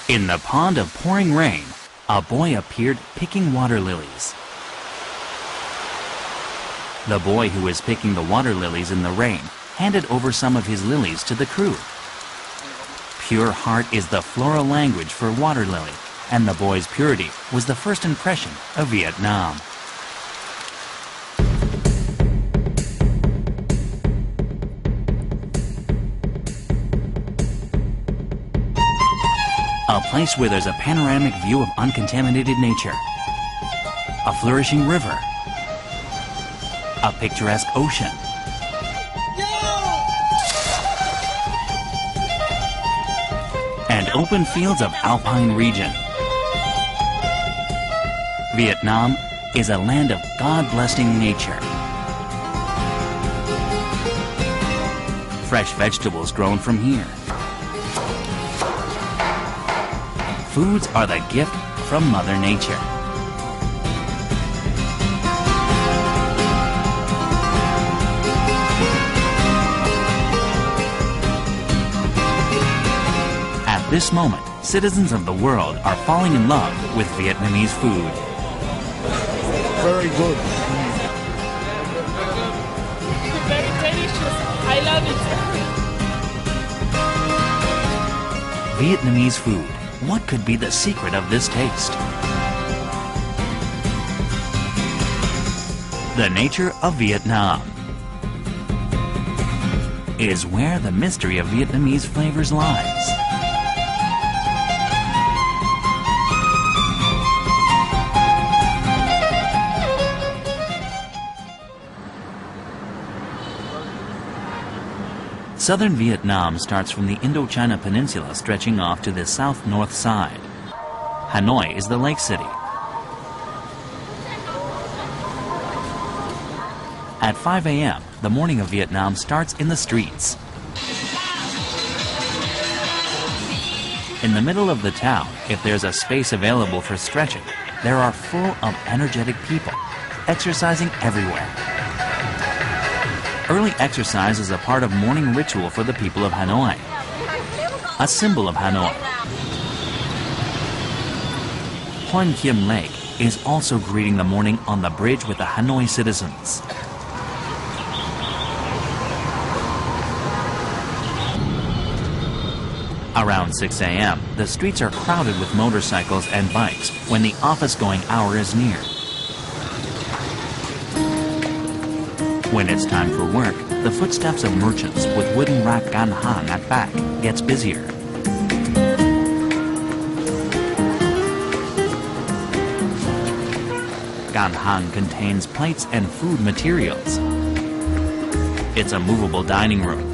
In the pond of pouring rain, a boy appeared picking water lilies. The boy who was picking the water lilies in the rain handed over some of his lilies to the crew. Pure heart is the floral language for water lily, and the boy's purity was the first impression of Vietnam. A place where there's a panoramic view of uncontaminated nature, a flourishing river, a picturesque ocean, and open fields of alpine region. Vietnam is a land of God-blessing nature. Fresh vegetables grown from here. Foods are the gift from Mother Nature. At this moment, citizens of the world are falling in love with Vietnamese food. Very good. Very delicious. I love it. Vietnamese food. What could be the secret of this taste? The nature of Vietnam is where the mystery of Vietnamese flavors lies. Southern Vietnam starts from the Indochina Peninsula stretching off to the south-north side. Hanoi is the lake city. At 5 a.m., the morning of Vietnam starts in the streets. In the middle of the town, if there's a space available for stretching, there are full of energetic people, exercising everywhere. Early exercise is a part of morning ritual for the people of Hanoi, a symbol of Hanoi. Hoan Kiem Lake is also greeting the morning on the bridge with the Hanoi citizens. Around 6 a.m., the streets are crowded with motorcycles and bikes when the office-going hour is near. When it's time for work, the footsteps of merchants with wooden rack gan hang at back gets busier. Gan hang contains plates and food materials. It's a movable dining room.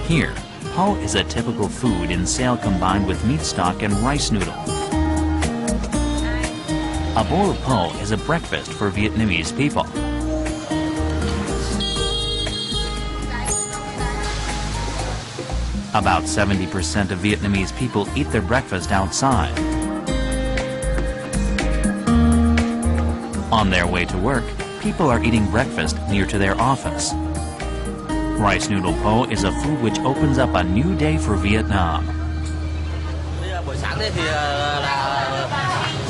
Here, po is a typical food in sale combined with meat stock and rice noodle. A bowl of po is a breakfast for Vietnamese people. About 70% of Vietnamese people eat their breakfast outside. On their way to work, people are eating breakfast near to their office. Rice noodle po is a food which opens up a new day for Vietnam.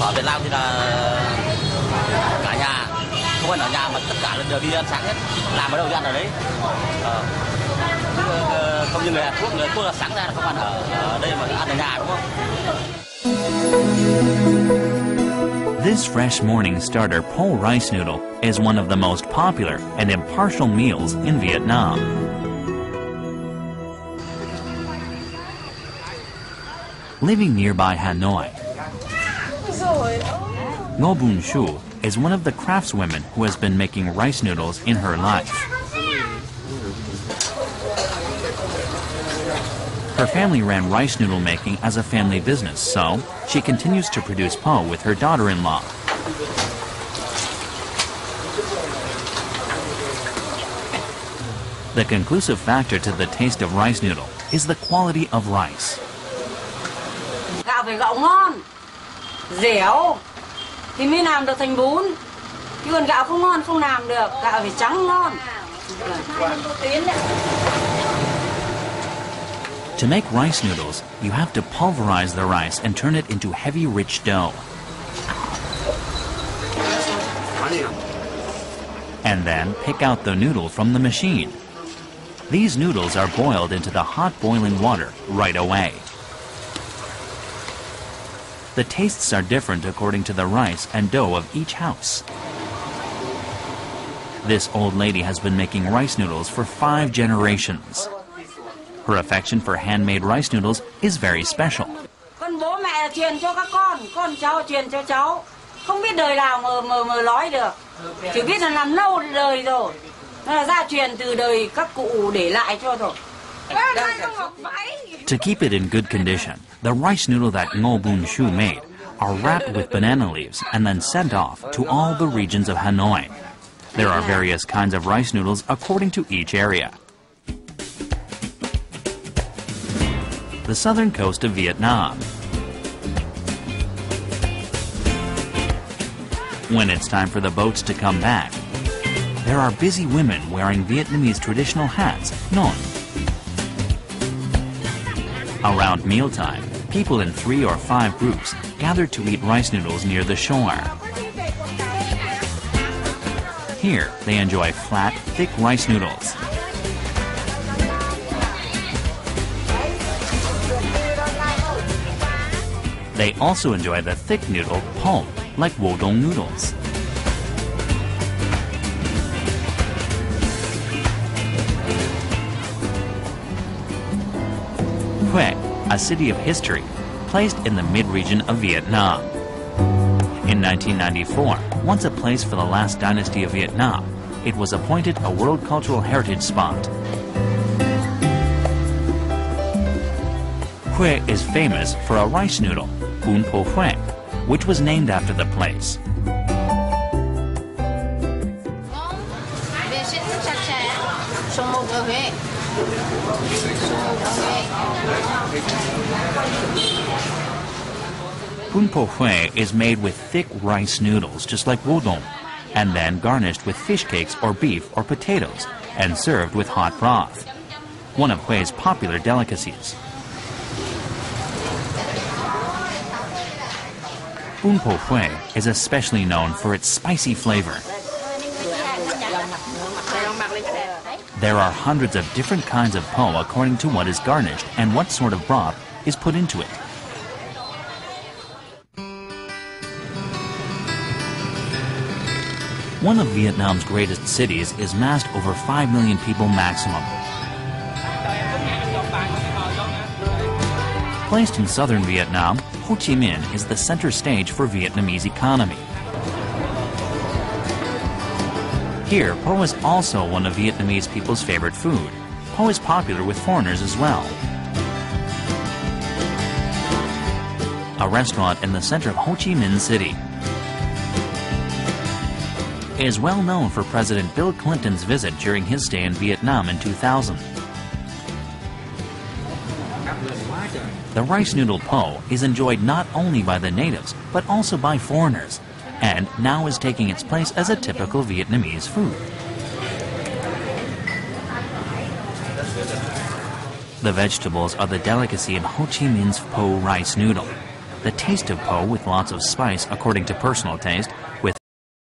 Ở Việt Nam thì là cả nhà, không phải ở nhà mà tất cả đều đi ăn sáng hết, làm ở đâu đi ăn ở đấy. Không như người Hàn Quốc, người Hàn Quốc là sáng ra là không ăn ở đây mà ăn ở nhà đúng không? This fresh morning starter po rice noodle is one of the most popular and impartial meals in Vietnam. Living nearby Hanoi, Ngo Bun Shu is one of the craftswomen who has been making rice noodles in her life. Her family ran rice noodle making as a family business, so she continues to produce po with her daughter-in-law. The conclusive factor to the taste of rice noodle is the quality of rice. Gạo phải gạo ngon, dẻo thì mới làm được thành bún. Chứ còn gạo không ngon không làm được, gạo phải trắng ngon. To make rice noodles, you have to pulverize the rice and turn it into heavy, rich dough. And then pick out the noodle from the machine. These noodles are boiled into the hot boiling water right away. The tastes are different according to the rice and dough of each house. This old lady has been making rice noodles for 5 generations. Her affection for handmade rice noodles is very special. Con bố mẹ truyền cho các con cháu truyền cho cháu. Không biết đời nào mà nói được. Chỉ biết là làm lâu đời rồi. Nó là gia truyền từ đời các cụ để lại cho rồi. To keep it in good condition, the rice noodle that Ngo Bun Shu made are wrapped with banana leaves and then sent off to all the regions of Hanoi. There are various kinds of rice noodles according to each area. The southern coast of Vietnam. When it's time for the boats to come back, there are busy women wearing Vietnamese traditional hats, non. Around mealtime, people in 3 or 5 groups gather to eat rice noodles near the shore. Here, they enjoy flat, thick rice noodles. They also enjoy the thick noodle, po, like wodong noodles. Hue, a city of history, placed in the mid-region of Vietnam. In 1994, once a place for the last dynasty of Vietnam, it was appointed a World Cultural Heritage Spot. Hue is famous for a rice noodle, Bún Po Hue, which was named after the place. Bún Po Hue is made with thick rice noodles, just like wodong, and then garnished with fish cakes or beef or potatoes, and served with hot broth. One of Hue's popular delicacies. Bún Po Hue is especially known for its spicy flavor. There are hundreds of different kinds of po according to what is garnished and what sort of broth is put into it. One of Vietnam's greatest cities is massed over 5 million people maximum. Placed in southern Vietnam, Ho Chi Minh is the center stage for Vietnamese economy. Here, po is also one of Vietnamese people's favorite food. Po is popular with foreigners as well. A restaurant in the center of Ho Chi Minh City is well known for President Bill Clinton's visit during his stay in Vietnam in 2000. The rice noodle po is enjoyed not only by the natives, but also by foreigners, and now is taking its place as a typical Vietnamese food. The vegetables are the delicacy in Ho Chi Minh's po rice noodle. The taste of po with lots of spice, according to personal taste,